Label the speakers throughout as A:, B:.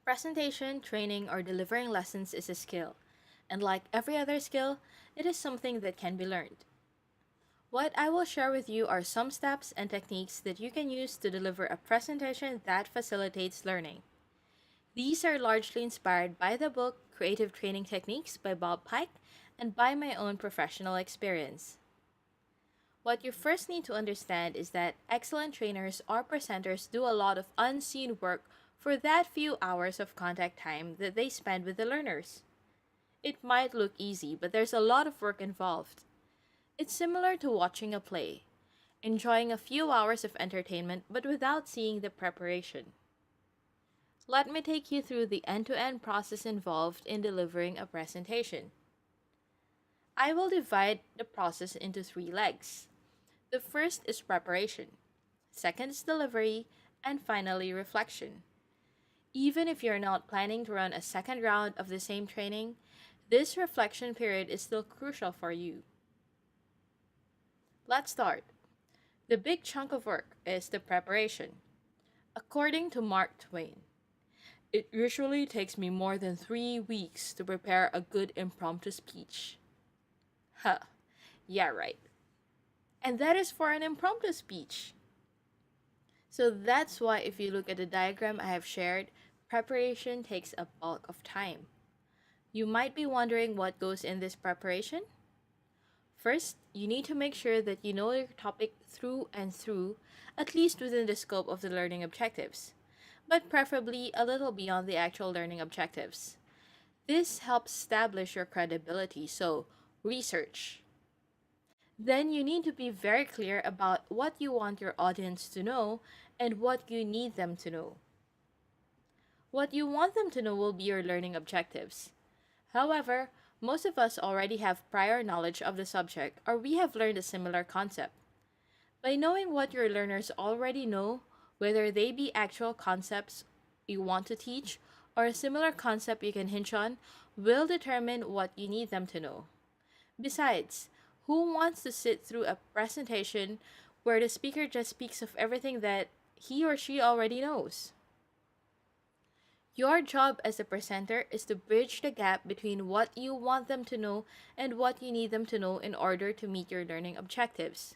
A: Presentation, training, or delivering lessons is a skill, and like every other skill, it is something that can be learned. What I will share with you are some steps and techniques that you can use to deliver a presentation that facilitates learning. These are largely inspired by the book Creative Training Techniques by Bob Pike and by my own professional experience. What you first need to understand is that excellent trainers or presenters do a lot of unseen work for that few hours of contact time that they spend with the learners. It might look easy, but there's a lot of work involved. It's similar to watching a play, enjoying a few hours of entertainment but without seeing the preparation. Let me take you through the end to end process involved in delivering a presentation. I will divide the process into three legs. The first is preparation, second is delivery, and finally reflection. Even if you're not planning to run a second round of the same training, this reflection period is still crucial for you. Let's start. The big chunk of work is the preparation. According to Mark Twain, it usually takes me more than 3 weeks to prepare a good impromptu speech. Huh, yeah, right. And that is for an impromptu speech. So that's why, if you look at the diagram I have shared, preparation takes a bulk of time. You might be wondering what goes in this preparation. First, you need to make sure that you know your topic through and through, at least within the scope of the learning objectives, but preferably a little beyond the actual learning objectives. This helps establish your credibility, so research. Then you need to be very clear about what you want your audience to know and what you need them to know. What you want them to know will be your learning objectives. However, most of us already have prior knowledge of the subject or we have learned a similar concept. By knowing what your learners already know, whether they be actual concepts you want to teach or a similar concept you can hinge on, will determine what you need them to know. Besides, who wants to sit through a presentation where the speaker just speaks of everything that he or she already knows? Your job as a presenter is to bridge the gap between what you want them to know and what you need them to know in order to meet your learning objectives.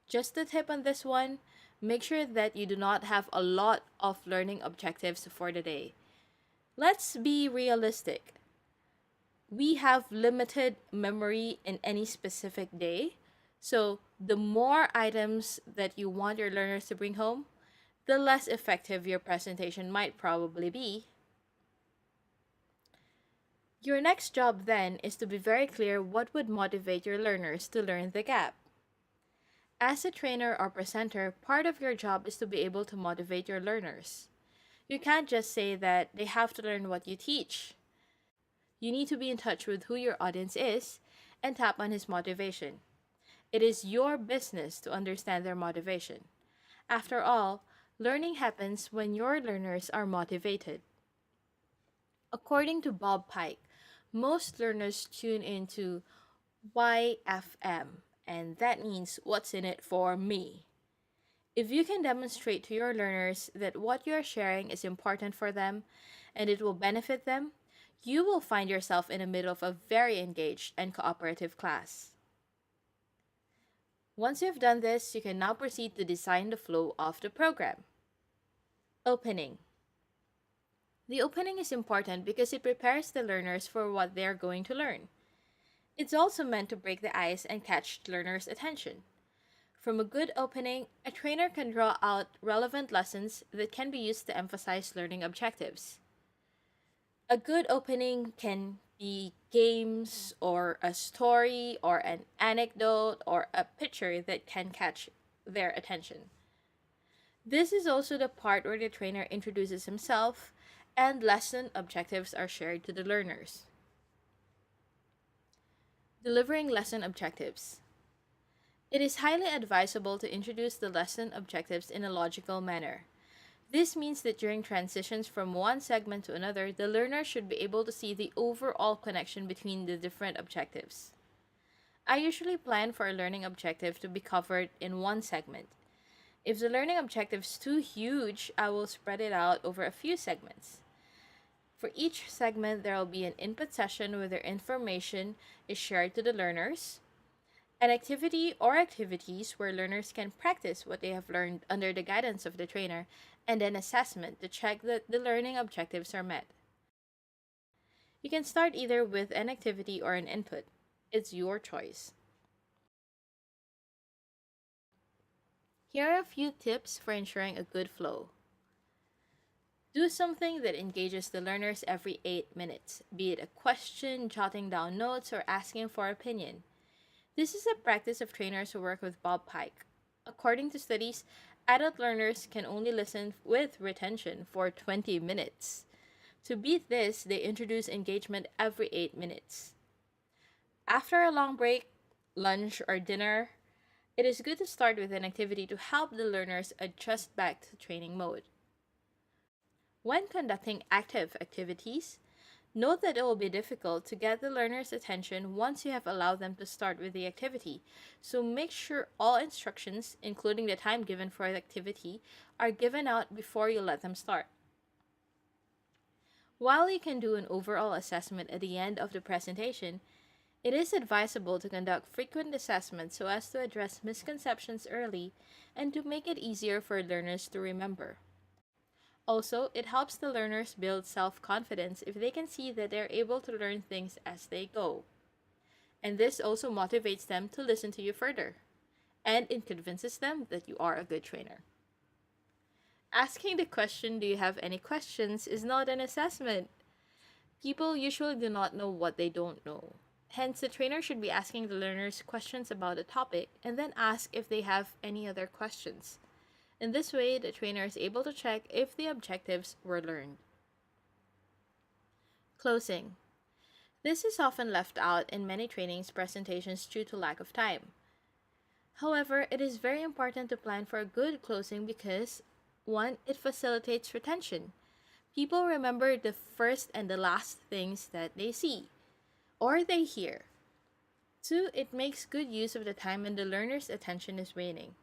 A: Just a tip on this one, make sure that you do not have a lot of learning objectives for the day. Let's be realistic. We have limited memory in any specific day, so the more items that you want your learners to bring home, the less effective your presentation might probably be. Your next job then is to be very clear what would motivate your learners to learn the gap. As a trainer or presenter, part of your job is to be able to motivate your learners. You can't just say that they have to learn what you teach. You need to be in touch with who your audience is and tap on his motivation. It is your business to understand their motivation. After all, learning happens when your learners are motivated. According to Bob Pike, most learners tune into YFM, and that means what's in it for me. If you can demonstrate to your learners that what you are sharing is important for them and it will benefit them, you will find yourself in the middle of a very engaged and cooperative class. Once you've done this, you can now proceed to design the flow of the program. Opening. The opening is important because it prepares the learners for what they are going to learn. It's also meant to break the ice and catch learners' attention. From a good opening, a trainer can draw out relevant lessons that can be used to emphasize learning objectives. A good opening can be games or a story or an anecdote or a picture that can catch their attention. This is also the part where the trainer introduces himself and lesson objectives are shared to the learners. Delivering lesson objectives. It is highly advisable to introduce the lesson objectives in a logical manner. This means that during transitions from one segment to another, the learner should be able to see the overall connection between the different objectives. I usually plan for a learning objective to be covered in one segment. If the learning objective is too huge, I will spread it out over a few segments. For each segment, there will be an input session where their information is shared to the learners, an activity or activities where learners can practice what they have learned under the guidance of the trainer, and an assessment to check that the learning objectives are met. You can start either with an activity or an input. It's your choice. Here are a few tips for ensuring a good flow. Do something that engages the learners every 8 minutes, be it a question, jotting down notes, or asking for opinion. This is a practice of trainers who work with Bob Pike. According to studies, adult learners can only listen with retention for 20 minutes. To beat this, they introduce engagement every 8 minutes. After a long break, lunch, or dinner, it is good to start with an activity to help the learners adjust back to training mode. When conducting active activities, note that it will be difficult to get the learner's attention once you have allowed them to start with the activity, so make sure all instructions, including the time given for the activity, are given out before you let them start. While you can do an overall assessment at the end of the presentation, it is advisable to conduct frequent assessments so as to address misconceptions early and to make it easier for learners to remember. Also, it helps the learners build self-confidence if they can see that they're able to learn things as they go. And this also motivates them to listen to you further, and it convinces them that you are a good trainer. Asking the question, "Do you have any questions?" is not an assessment. People usually do not know what they don't know. Hence, the trainer should be asking the learners questions about a topic and then ask if they have any other questions. In this way, the trainer is able to check if the objectives were learned. Closing. This is often left out in many trainings presentations due to lack of time. However, it is very important to plan for a good closing because 1. It facilitates retention. People remember the first and the last things that they see or they hear. 2. It makes good use of the time when the learner's attention is waning.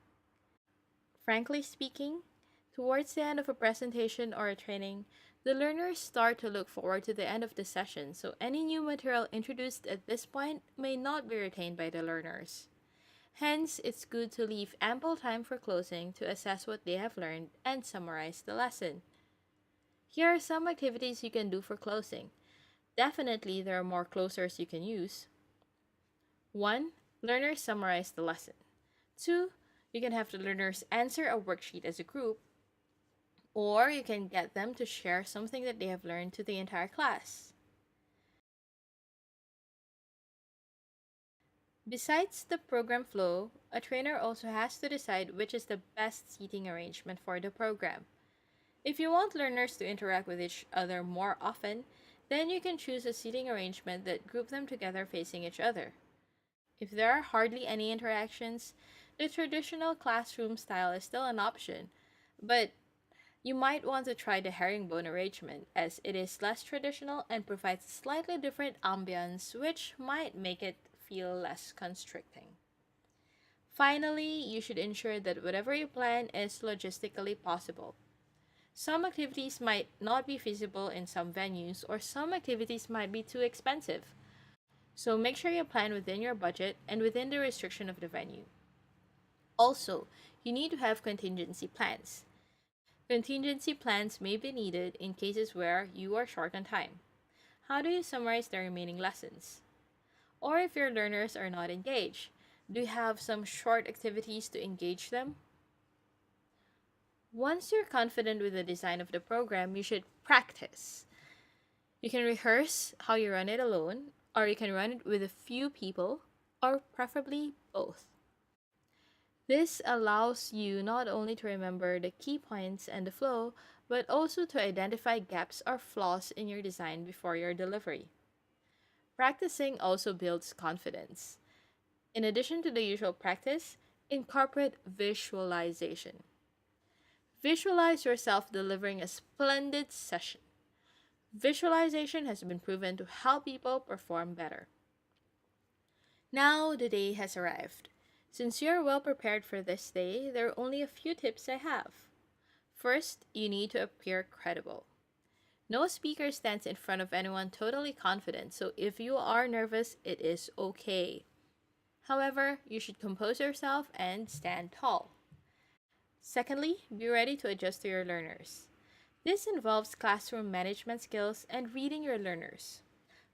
A: Frankly speaking, towards the end of a presentation or a training, the learners start to look forward to the end of the session, so any new material introduced at this point may not be retained by the learners. Hence, it's good to leave ample time for closing to assess what they have learned and summarize the lesson. Here are some activities you can do for closing. Definitely, there are more closers you can use. 1. Learners summarize the lesson. 2. You can have the learners answer a worksheet as a group, or you can get them to share something that they have learned to the entire class. Besides the program flow, a trainer also has to decide which is the best seating arrangement for the program. If you want learners to interact with each other more often, then you can choose a seating arrangement that groups them together facing each other. If there are hardly any interactions, the traditional classroom style is still an option, but you might want to try the herringbone arrangement as it is less traditional and provides a slightly different ambience which might make it feel less constricting. Finally, you should ensure that whatever you plan is logistically possible. Some activities might not be feasible in some venues, or some activities might be too expensive. So make sure you plan within your budget and within the restriction of the venue. Also, you need to have contingency plans. Contingency plans may be needed in cases where you are short on time. How do you summarize the remaining lessons? Or if your learners are not engaged, do you have some short activities to engage them? Once you're confident with the design of the program, you should practice. You can rehearse how you run it alone, or you can run it with a few people, or preferably both. This allows you not only to remember the key points and the flow, but also to identify gaps or flaws in your design before your delivery. Practicing also builds confidence. In addition to the usual practice, incorporate visualization. Visualize yourself delivering a splendid session. Visualization has been proven to help people perform better. Now the day has arrived. Since you're well prepared for this day, there are only a few tips I have. First, you need to appear credible. No speaker stands in front of anyone totally confident, so if you are nervous, it is okay. However, you should compose yourself and stand tall. Secondly, be ready to adjust to your learners. This involves classroom management skills and reading your learners.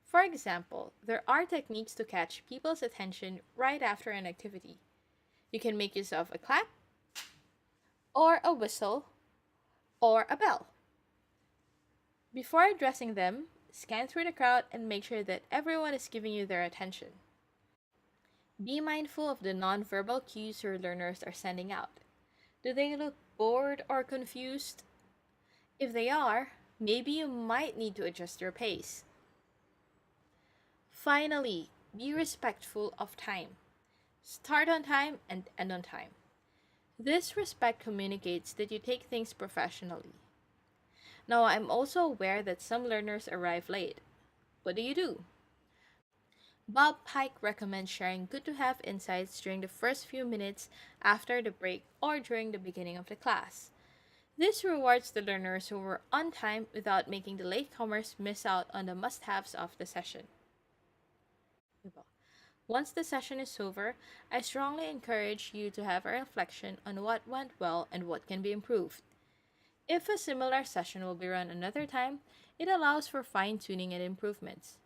A: For example, there are techniques to catch people's attention right after an activity. You can make use of a clap, or a whistle, or a bell. Before addressing them, scan through the crowd and make sure that everyone is giving you their attention. Be mindful of the nonverbal cues your learners are sending out. Do they look bored or confused? If they are, maybe you might need to adjust your pace. Finally, be respectful of time. Start on time and end on time. This respect communicates that you take things professionally. Now, I'm also aware that some learners arrive late. What do you do? Bob Pike recommends sharing good to have insights during the first few minutes after the break or during the beginning of the class. This rewards the learners who were on time without making the latecomers miss out on the must haves of the session. Once the session is over, I strongly encourage you to have a reflection on what went well and what can be improved. If a similar session will be run another time, it allows for fine tuning and improvements.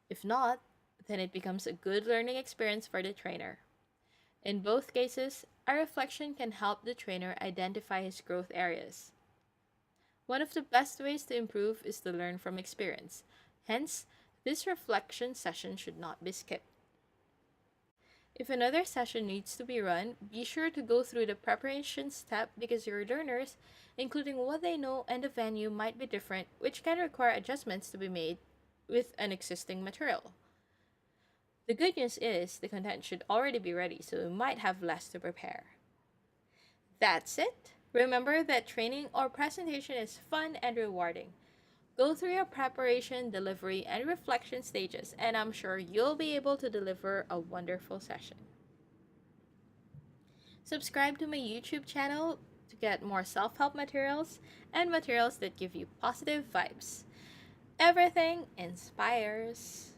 A: If not, then it becomes a good learning experience for the trainer. In both cases, a reflection can help the trainer identify his growth areas. One of the best ways to improve is to learn from experience. Hence, this reflection session should not be skipped. If another session needs to be run, be sure to go through the preparation step because your learners, including what they know and the venue, might be different, which can require adjustments to be made with an existing material. The good news is the content should already be ready, so you might have less to prepare. That's it. Remember that training or presentation is fun and rewarding. Go through your preparation, delivery, and reflection stages, and I'm sure you'll be able to deliver a wonderful session. Subscribe to my YouTube channel to get more self help materials and materials that give you positive vibes. Everything inspires.